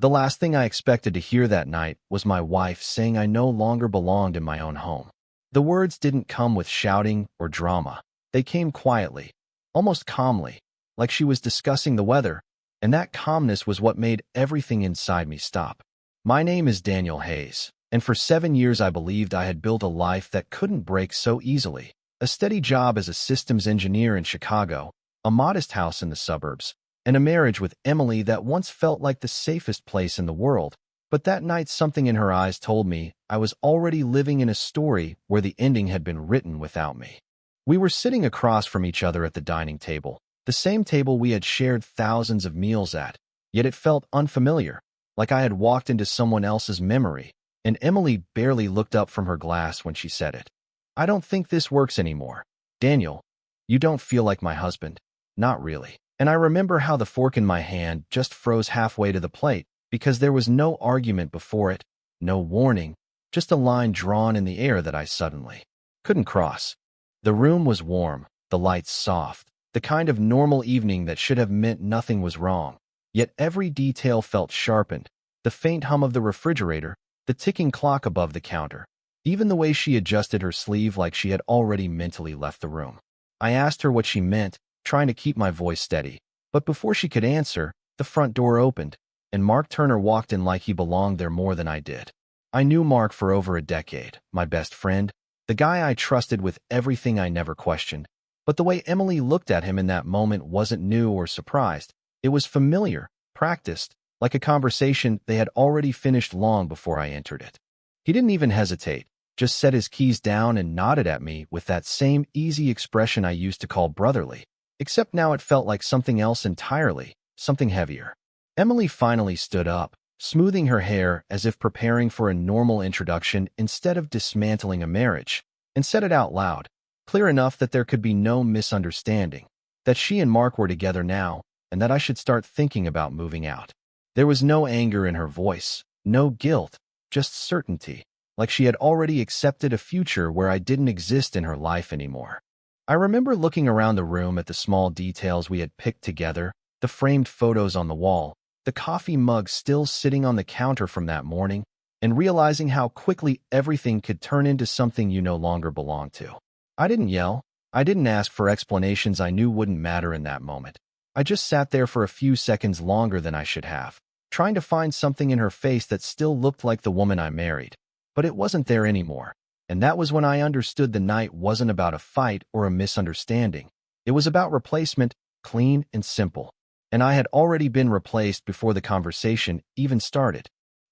The last thing I expected to hear that night was my wife saying I no longer belonged in my own home. The words didn't come with shouting or drama. They came quietly, almost calmly, like she was discussing the weather, and that calmness was what made everything inside me stop. My name is Daniel Hayes, and for 7 years I believed I had built a life that couldn't break so easily. A steady job as a systems engineer in Chicago, a modest house in the suburbs, and a marriage with Emily that once felt like the safest place in the world. But that night something in her eyes told me I was already living in a story where the ending had been written without me. We were sitting across from each other at the dining table, the same table we had shared thousands of meals at, yet it felt unfamiliar, like I had walked into someone else's memory, and Emily barely looked up from her glass when she said it. "I don't think this works anymore. Daniel, you don't feel like my husband." Not really. And I remember how the fork in my hand just froze halfway to the plate, because there was no argument before it, no warning, just a line drawn in the air that I suddenly couldn't cross. The room was warm, the lights soft, the kind of normal evening that should have meant nothing was wrong. Yet every detail felt sharpened, the faint hum of the refrigerator, the ticking clock above the counter, even the way she adjusted her sleeve like she had already mentally left the room. I asked her what she meant, trying to keep my voice steady, but before she could answer, the front door opened, and Mark Turner walked in like he belonged there more than I did. I knew Mark for over a decade, my best friend, the guy I trusted with everything I never questioned. But the way Emily looked at him in that moment wasn't new or surprised. It was familiar, practiced, like a conversation they had already finished long before I entered it. He didn't even hesitate, just set his keys down and nodded at me with that same easy expression I used to call brotherly. Except now it felt like something else entirely, something heavier. Emily finally stood up, smoothing her hair as if preparing for a normal introduction instead of dismantling a marriage, and said it out loud, clear enough that there could be no misunderstanding, that she and Mark were together now, and that I should start thinking about moving out. There was no anger in her voice, no guilt, just certainty, like she had already accepted a future where I didn't exist in her life anymore. I remember looking around the room at the small details we had picked together, the framed photos on the wall, the coffee mug still sitting on the counter from that morning, and realizing how quickly everything could turn into something you no longer belonged to. I didn't yell. I didn't ask for explanations I knew wouldn't matter in that moment. I just sat there for a few seconds longer than I should have, trying to find something in her face that still looked like the woman I married. But it wasn't there anymore. And that was when I understood the night wasn't about a fight or a misunderstanding. It was about replacement, clean and simple. And I had already been replaced before the conversation even started.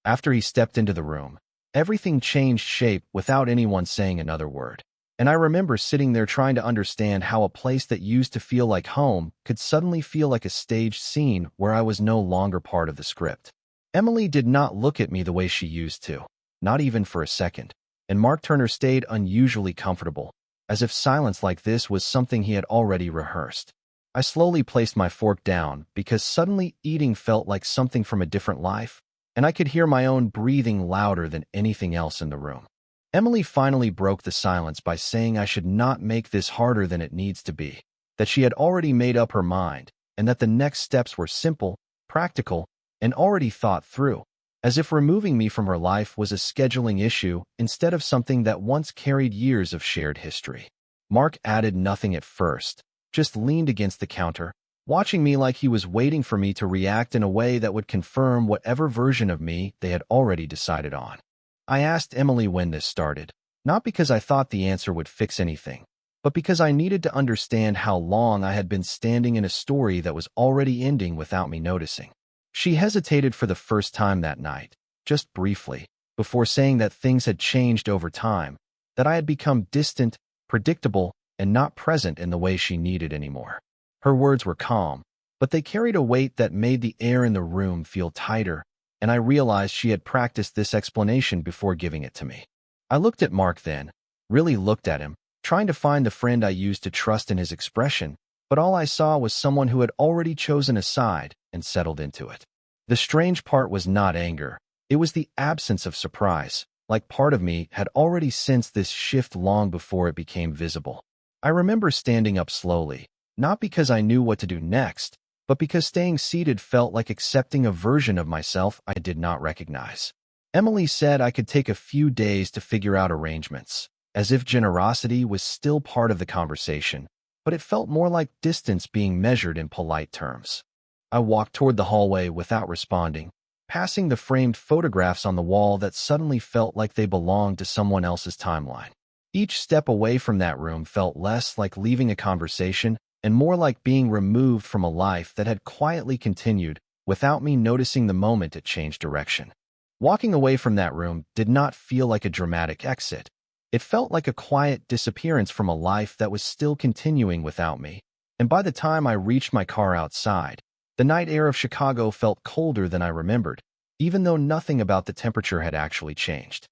After he stepped into the room, everything changed shape without anyone saying another word. And I remember sitting there trying to understand how a place that used to feel like home could suddenly feel like a staged scene where I was no longer part of the script. Emily did not look at me the way she used to, not even for a second. And Mark Turner stayed unusually comfortable, as if silence like this was something he had already rehearsed. I slowly placed my fork down because suddenly eating felt like something from a different life, and I could hear my own breathing louder than anything else in the room. Emily finally broke the silence by saying I should not make this harder than it needs to be, that she had already made up her mind, and that the next steps were simple, practical, and already thought through. As if removing me from her life was a scheduling issue instead of something that once carried years of shared history. Mark added nothing at first, just leaned against the counter, watching me like he was waiting for me to react in a way that would confirm whatever version of me they had already decided on. I asked Emily when this started, not because I thought the answer would fix anything, but because I needed to understand how long I had been standing in a story that was already ending without me noticing. She hesitated for the first time that night, just briefly, before saying that things had changed over time, that I had become distant, predictable, and not present in the way she needed anymore. Her words were calm, but they carried a weight that made the air in the room feel tighter, and I realized she had practiced this explanation before giving it to me. I looked at Mark then, really looked at him, trying to find the friend I used to trust in his expression, but all I saw was someone who had already chosen a side and settled into it. The strange part was not anger. It was the absence of surprise, like part of me had already sensed this shift long before it became visible. I remember standing up slowly, not because I knew what to do next, but because staying seated felt like accepting a version of myself I did not recognize. Emily said I could take a few days to figure out arrangements, as if generosity was still part of the conversation, but it felt more like distance being measured in polite terms. I walked toward the hallway without responding, passing the framed photographs on the wall that suddenly felt like they belonged to someone else's timeline. Each step away from that room felt less like leaving a conversation and more like being removed from a life that had quietly continued without me noticing the moment it changed direction. Walking away from that room did not feel like a dramatic exit. It felt like a quiet disappearance from a life that was still continuing without me, and by the time I reached my car outside, the night air of Chicago felt colder than I remembered, even though nothing about the temperature had actually changed.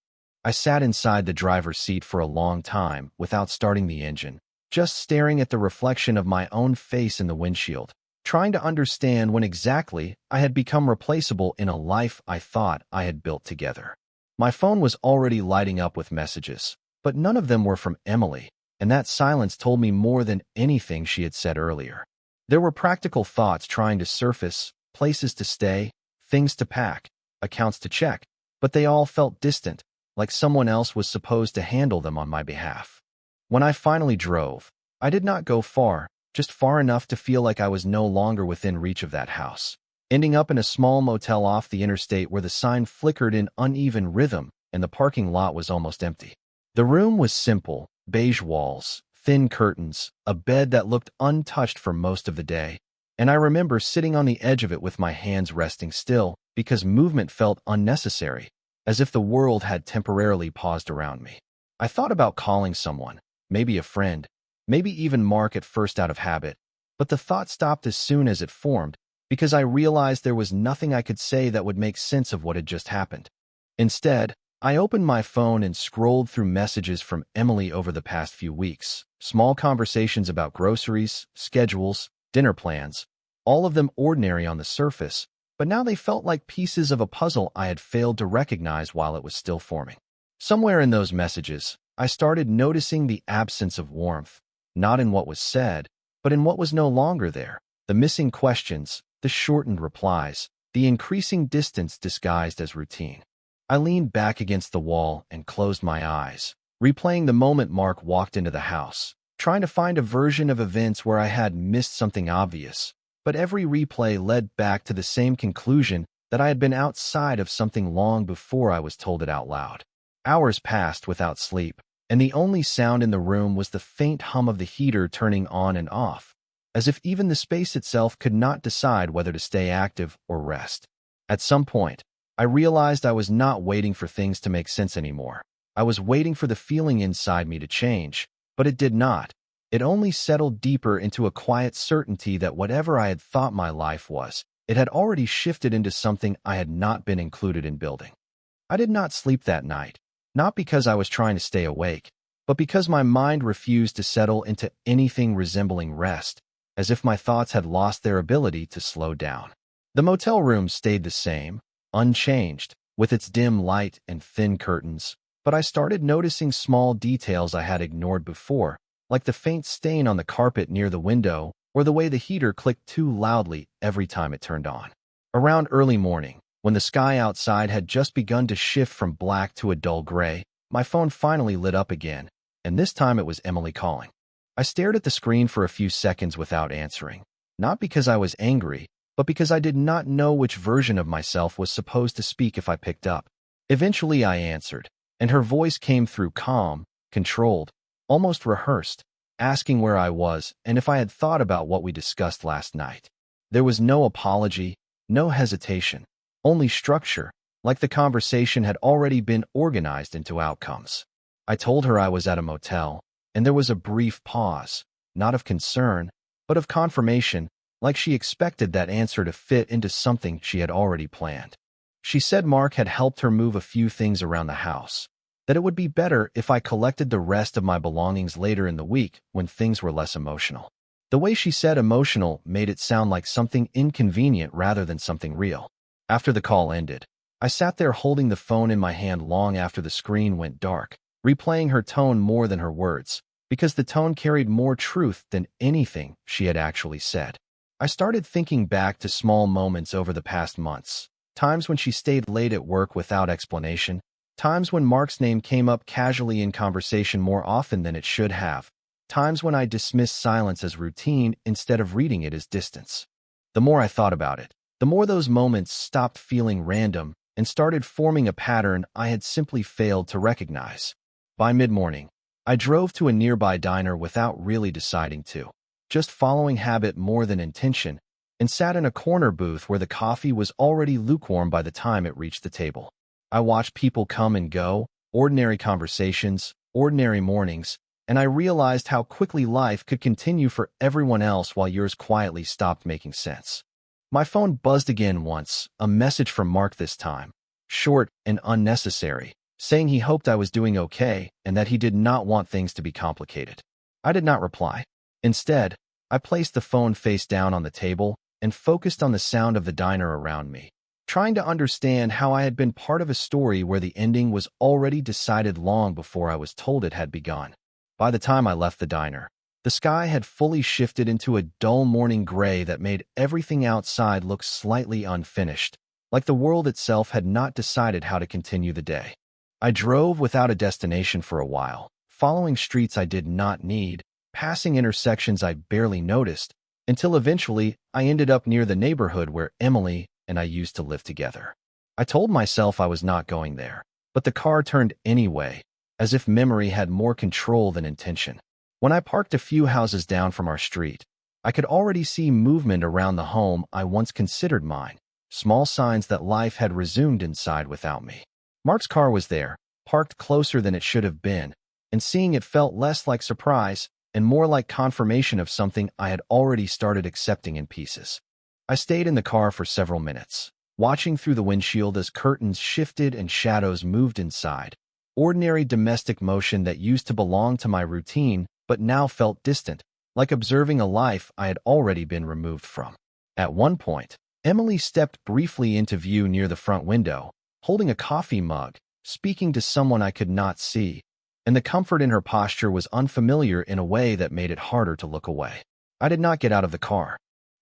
I sat inside the driver's seat for a long time without starting the engine, just staring at the reflection of my own face in the windshield, trying to understand when exactly I had become replaceable in a life I thought I had built together. My phone was already lighting up with messages, but none of them were from Emily, and that silence told me more than anything she had said earlier. There were practical thoughts trying to surface, places to stay, things to pack, accounts to check, but they all felt distant, like someone else was supposed to handle them on my behalf. When I finally drove, I did not go far, just far enough to feel like I was no longer within reach of that house, ending up in a small motel off the interstate where the sign flickered in uneven rhythm and the parking lot was almost empty. The room was simple, beige walls, thin curtains, a bed that looked untouched for most of the day, and I remember sitting on the edge of it with my hands resting still because movement felt unnecessary, as if the world had temporarily paused around me. I thought about calling someone, maybe a friend, maybe even Mark at first out of habit, but the thought stopped as soon as it formed because I realized there was nothing I could say that would make sense of what had just happened. Instead, I opened my phone and scrolled through messages from Emily over the past few weeks, small conversations about groceries, schedules, dinner plans, all of them ordinary on the surface, but now they felt like pieces of a puzzle I had failed to recognize while it was still forming. Somewhere in those messages, I started noticing the absence of warmth, not in what was said, but in what was no longer there, the missing questions, the shortened replies, the increasing distance disguised as routine. I leaned back against the wall and closed my eyes, replaying the moment Mark walked into the house, trying to find a version of events where I had missed something obvious, but every replay led back to the same conclusion that I had been outside of something long before I was told it out loud. Hours passed without sleep, and the only sound in the room was the faint hum of the heater turning on and off, as if even the space itself could not decide whether to stay active or rest. At some point, I realized I was not waiting for things to make sense anymore. I was waiting for the feeling inside me to change, but it did not. It only settled deeper into a quiet certainty that whatever I had thought my life was, it had already shifted into something I had not been included in building. I did not sleep that night, not because I was trying to stay awake, but because my mind refused to settle into anything resembling rest, as if my thoughts had lost their ability to slow down. The motel room stayed the same, unchanged, with its dim light and thin curtains, but I started noticing small details I had ignored before, like the faint stain on the carpet near the window or the way the heater clicked too loudly every time it turned on. Around early morning, when the sky outside had just begun to shift from black to a dull gray, my phone finally lit up again, and this time it was Emily calling. I stared at the screen for a few seconds without answering, not because I was angry, but because I did not know which version of myself was supposed to speak if I picked up. Eventually I answered, and her voice came through calm, controlled, almost rehearsed, asking where I was and if I had thought about what we discussed last night. There was no apology, no hesitation, only structure, like the conversation had already been organized into outcomes. I told her I was at a motel, and there was a brief pause, not of concern, but of confirmation, like she expected that answer to fit into something she had already planned. She said Mark had helped her move a few things around the house, that it would be better if I collected the rest of my belongings later in the week when things were less emotional. The way she said emotional made it sound like something inconvenient rather than something real. After the call ended, I sat there holding the phone in my hand long after the screen went dark, replaying her tone more than her words, because the tone carried more truth than anything she had actually said. I started thinking back to small moments over the past months. Times when she stayed late at work without explanation. Times when Mark's name came up casually in conversation more often than it should have. Times when I dismissed silence as routine instead of reading it as distance. The more I thought about it, the more those moments stopped feeling random and started forming a pattern I had simply failed to recognize. By mid-morning, I drove to a nearby diner without really deciding to, just following habit more than intention, and sat in a corner booth where the coffee was already lukewarm by the time it reached the table. I watched people come and go, ordinary conversations, ordinary mornings, and I realized how quickly life could continue for everyone else while yours quietly stopped making sense. My phone buzzed again once, a message from Mark this time, short and unnecessary, saying he hoped I was doing okay and that he did not want things to be complicated. I did not reply. Instead, I placed the phone face down on the table and focused on the sound of the diner around me, trying to understand how I had been part of a story where the ending was already decided long before I was told it had begun. By the time I left the diner, the sky had fully shifted into a dull morning gray that made everything outside look slightly unfinished, like the world itself had not decided how to continue the day. I drove without a destination for a while, following streets I did not need, passing intersections I barely noticed, until eventually I ended up near the neighborhood where Emily and I used to live together. I told myself I was not going there, but the car turned anyway, as if memory had more control than intention. When I parked a few houses down from our street, I could already see movement around the home I once considered mine, small signs that life had resumed inside without me. Mark's car was there, parked closer than it should have been, and seeing it felt less like surprise and more like confirmation of something I had already started accepting in pieces. I stayed in the car for several minutes, watching through the windshield as curtains shifted and shadows moved inside. Ordinary domestic motion that used to belong to my routine but now felt distant, like observing a life I had already been removed from. At one point, Emily stepped briefly into view near the front window, holding a coffee mug, speaking to someone I could not see, and the comfort in her posture was unfamiliar in a way that made it harder to look away. I did not get out of the car.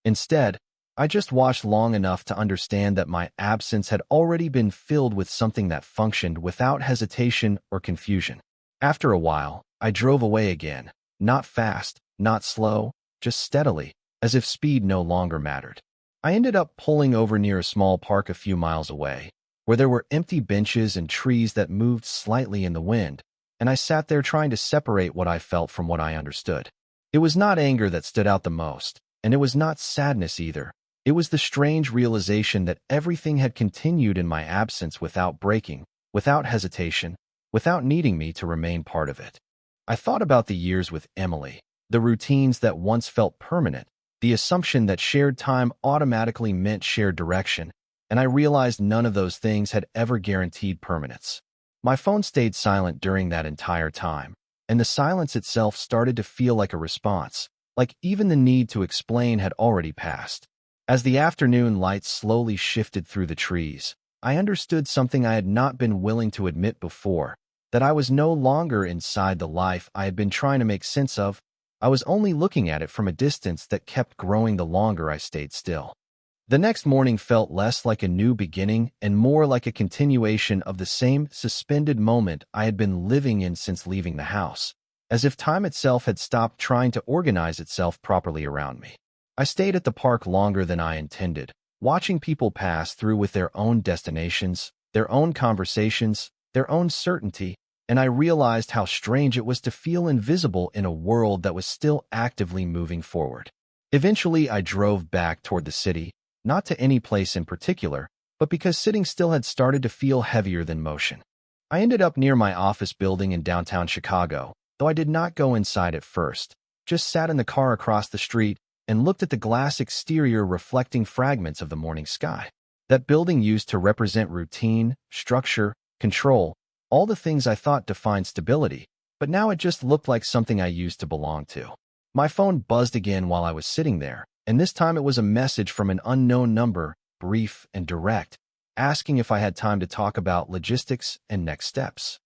Instead, I just watched long enough to understand that my absence had already been filled with something that functioned without hesitation or confusion. After a while, I drove away again, not fast, not slow, just steadily, as if speed no longer mattered. I ended up pulling over near a small park a few miles away, where there were empty benches and trees that moved slightly in the wind, and I sat there trying to separate what I felt from what I understood. It was not anger that stood out the most, and it was not sadness either. It was the strange realization that everything had continued in my absence without breaking, without hesitation, without needing me to remain part of it. I thought about the years with Emily, the routines that once felt permanent, the assumption that shared time automatically meant shared direction, and I realized none of those things had ever guaranteed permanence. My phone stayed silent during that entire time, and the silence itself started to feel like a response, like even the need to explain had already passed. As the afternoon light slowly shifted through the trees, I understood something I had not been willing to admit before, that I was no longer inside the life I had been trying to make sense of. I was only looking at it from a distance that kept growing the longer I stayed still. The next morning felt less like a new beginning and more like a continuation of the same suspended moment I had been living in since leaving the house, as if time itself had stopped trying to organize itself properly around me. I stayed at the park longer than I intended, watching people pass through with their own destinations, their own conversations, their own certainty, and I realized how strange it was to feel invisible in a world that was still actively moving forward. Eventually, I drove back toward the city, not to any place in particular, but because sitting still had started to feel heavier than motion. I ended up near my office building in downtown Chicago, though I did not go inside at first, just sat in the car across the street and looked at the glass exterior reflecting fragments of the morning sky. That building used to represent routine, structure, control, all the things I thought defined stability, but now it just looked like something I used to belong to. My phone buzzed again while I was sitting there, and this time it was a message from an unknown number, brief and direct, asking if I had time to talk about logistics and next steps.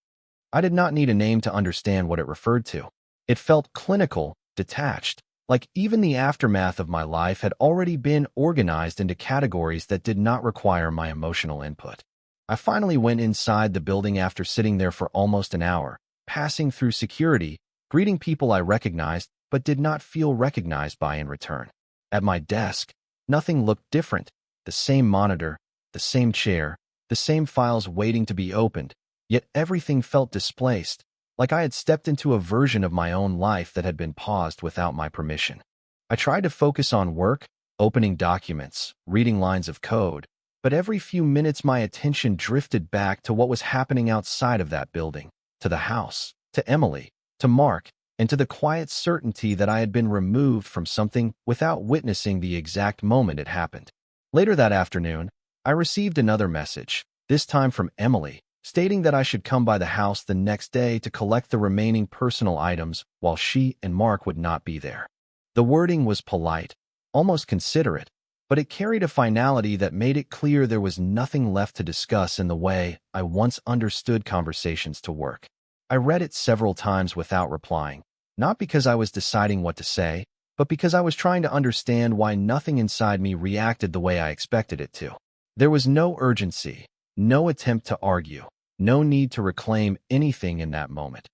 I did not need a name to understand what it referred to. It felt clinical, detached, Like even the aftermath of my life had already been organized into categories that did not require my emotional input. I finally went inside the building after sitting there for almost an hour, passing through security, greeting people I recognized but did not feel recognized by in return. At my desk, nothing looked different. The same monitor, the same chair, the same files waiting to be opened, yet everything felt displaced, like I had stepped into a version of my own life that had been paused without my permission. I tried to focus on work, opening documents, reading lines of code, but every few minutes my attention drifted back to what was happening outside of that building, to the house, to Emily, to Mark, and to the quiet certainty that I had been removed from something without witnessing the exact moment it happened. Later that afternoon, I received another message, this time from Emily, stating that I should come by the house the next day to collect the remaining personal items while she and Mark would not be there. The wording was polite, almost considerate, but it carried a finality that made it clear there was nothing left to discuss in the way I once understood conversations to work. I read it several times without replying, not because I was deciding what to say, but because I was trying to understand why nothing inside me reacted the way I expected it to. There was no urgency, no attempt to argue, no need to reclaim anything in that moment.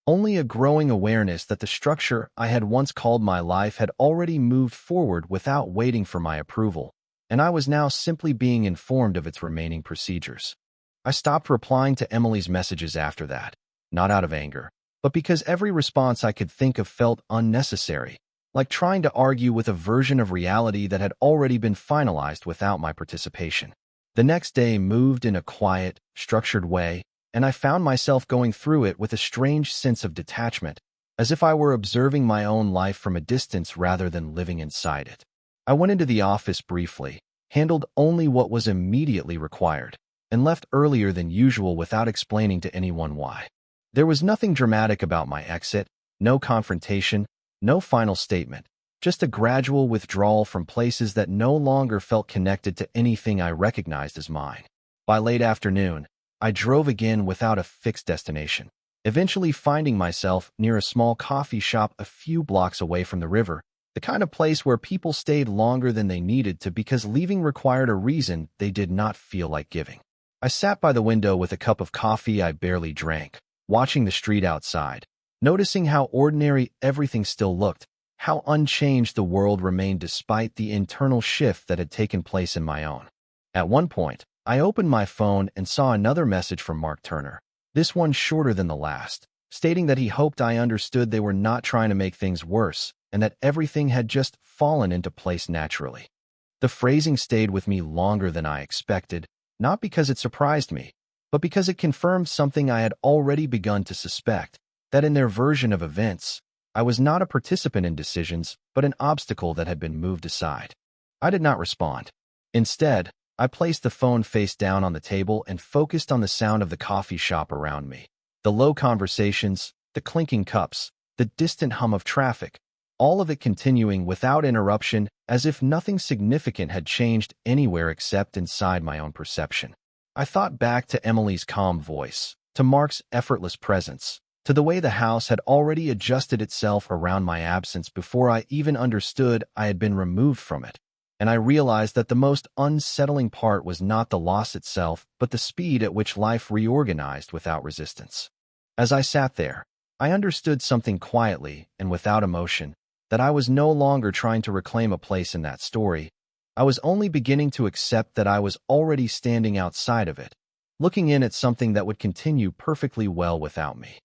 Only a growing awareness that the structure I had once called my life had already moved forward without waiting for my approval, and I was now simply being informed of its remaining procedures. I stopped replying to Emily's messages after that, not out of anger, but because every response I could think of felt unnecessary, like trying to argue with a version of reality that had already been finalized without my participation. The next day moved in a quiet, structured way, and I found myself going through it with a strange sense of detachment, as if I were observing my own life from a distance rather than living inside it. I went into the office briefly, handled only what was immediately required, and left earlier than usual without explaining to anyone why. There was nothing dramatic about my exit, no confrontation, no final statement, just a gradual withdrawal from places that no longer felt connected to anything I recognized as mine. By late afternoon, I drove again without a fixed destination, eventually finding myself near a small coffee shop a few blocks away from the river, the kind of place where people stayed longer than they needed to because leaving required a reason they did not feel like giving. I sat by the window with a cup of coffee I barely drank, watching the street outside, noticing how ordinary everything still looked, how unchanged the world remained despite the internal shift that had taken place in my own. At one point, I opened my phone and saw another message from Mark Turner, this one shorter than the last, stating that he hoped I understood they were not trying to make things worse and that everything had just fallen into place naturally. The phrasing stayed with me longer than I expected, not because it surprised me, but because it confirmed something I had already begun to suspect, that in their version of events, I was not a participant in decisions, but an obstacle that had been moved aside. I did not respond. Instead, I placed the phone face down on the table and focused on the sound of the coffee shop around me. The low conversations, the clinking cups, the distant hum of traffic, all of it continuing without interruption as if nothing significant had changed anywhere except inside my own perception. I thought back to Emily's calm voice, to Mark's effortless presence, to the way the house had already adjusted itself around my absence before I even understood I had been removed from it. And I realized that the most unsettling part was not the loss itself, but the speed at which life reorganized without resistance. As I sat there, I understood something quietly and without emotion, that I was no longer trying to reclaim a place in that story. I was only beginning to accept that I was already standing outside of it, looking in at something that would continue perfectly well without me.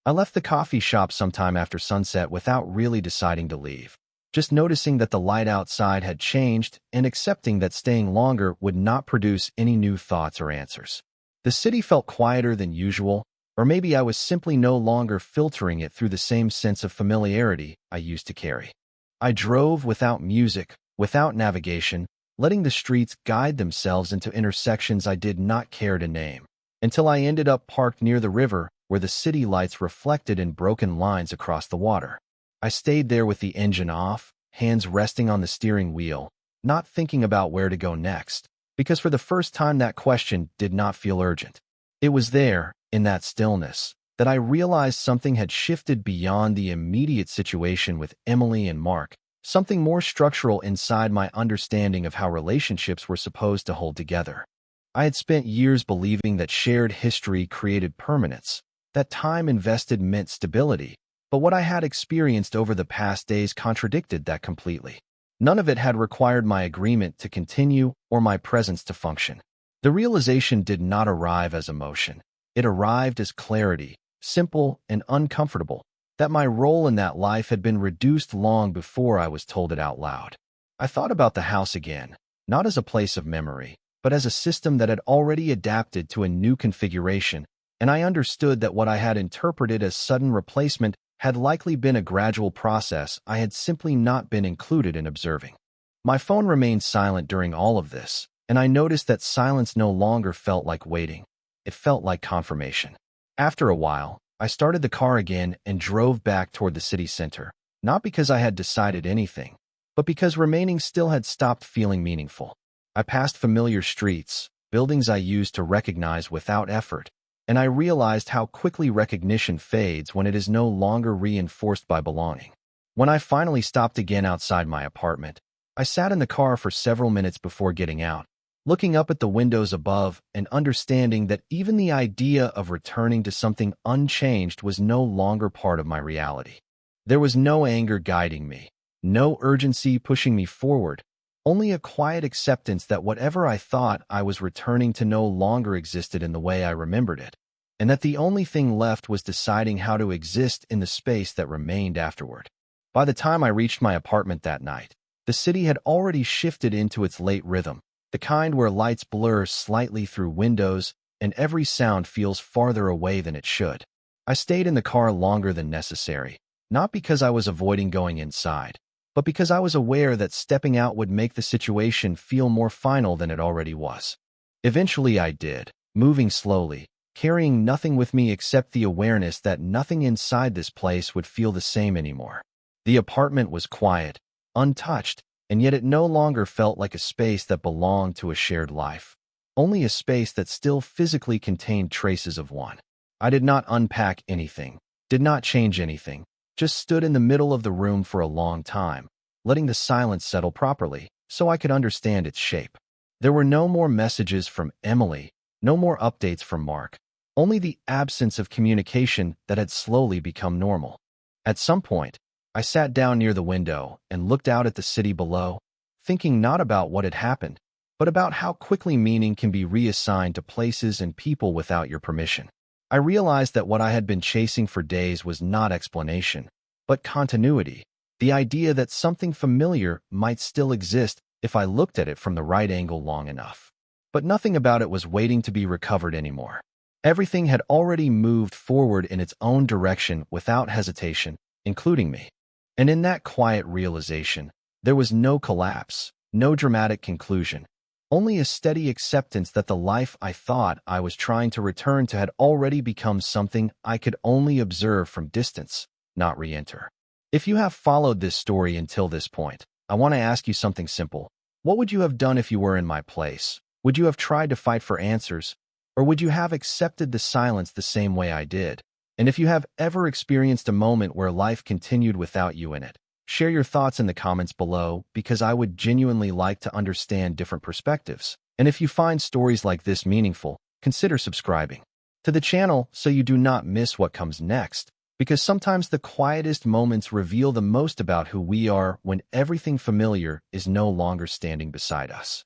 I left the coffee shop sometime after sunset without really deciding to leave, just noticing that the light outside had changed and accepting that staying longer would not produce any new thoughts or answers. The city felt quieter than usual, or maybe I was simply no longer filtering it through the same sense of familiarity I used to carry. I drove without music, without navigation, letting the streets guide themselves into intersections I did not care to name, until I ended up parked near the river where the city lights reflected in broken lines across the water. I stayed there with the engine off, hands resting on the steering wheel, not thinking about where to go next, because for the first time that question did not feel urgent. It was there, in that stillness, that I realized something had shifted beyond the immediate situation with Emily and Mark, something more structural inside my understanding of how relationships were supposed to hold together. I had spent years believing that shared history created permanence, that time invested meant stability, but what I had experienced over the past days contradicted that completely. None of it had required my agreement to continue or my presence to function. The realization did not arrive as emotion. It arrived as clarity, simple and uncomfortable, that my role in that life had been reduced long before I was told it out loud. I thought about the house again, not as a place of memory, but as a system that had already adapted to a new configuration, and I understood that what I had interpreted as sudden replacement had likely been a gradual process I had simply not been included in observing. My phone remained silent during all of this, and I noticed that silence no longer felt like waiting. It felt like confirmation. After a while, I started the car again and drove back toward the city center, not because I had decided anything, but because remaining still had stopped feeling meaningful. I passed familiar streets, buildings I used to recognize without effort, and I realized how quickly recognition fades when it is no longer reinforced by belonging. When I finally stopped again outside my apartment, I sat in the car for several minutes before getting out, looking up at the windows above and understanding that even the idea of returning to something unchanged was no longer part of my reality. There was no anger guiding me, no urgency pushing me forward, only a quiet acceptance that whatever I thought I was returning to no longer existed in the way I remembered it, and that the only thing left was deciding how to exist in the space that remained afterward. By the time I reached my apartment that night, the city had already shifted into its late rhythm, the kind where lights blur slightly through windows and every sound feels farther away than it should. I stayed in the car longer than necessary, not because I was avoiding going inside, but because I was aware that stepping out would make the situation feel more final than it already was. Eventually I did, moving slowly, carrying nothing with me except the awareness that nothing inside this place would feel the same anymore. The apartment was quiet, untouched, and yet it no longer felt like a space that belonged to a shared life, only a space that still physically contained traces of one. I did not unpack anything, did not change anything, just stood in the middle of the room for a long time, letting the silence settle properly so I could understand its shape. There were no more messages from Emily, no more updates from Mark, only the absence of communication that had slowly become normal. At some point, I sat down near the window and looked out at the city below, thinking not about what had happened, but about how quickly meaning can be reassigned to places and people without your permission. I realized that what I had been chasing for days was not explanation, but continuity, the idea that something familiar might still exist if I looked at it from the right angle long enough. But nothing about it was waiting to be recovered anymore. Everything had already moved forward in its own direction without hesitation, including me. And in that quiet realization, there was no collapse, no dramatic conclusion, only a steady acceptance that the life I thought I was trying to return to had already become something I could only observe from distance, not re-enter. If you have followed this story until this point, I want to ask you something simple. What would you have done if you were in my place? Would you have tried to fight for answers? Or would you have accepted the silence the same way I did? And if you have ever experienced a moment where life continued without you in it, share your thoughts in the comments below because I would genuinely like to understand different perspectives. And if you find stories like this meaningful, consider subscribing to the channel so you do not miss what comes next, because sometimes the quietest moments reveal the most about who we are when everything familiar is no longer standing beside us.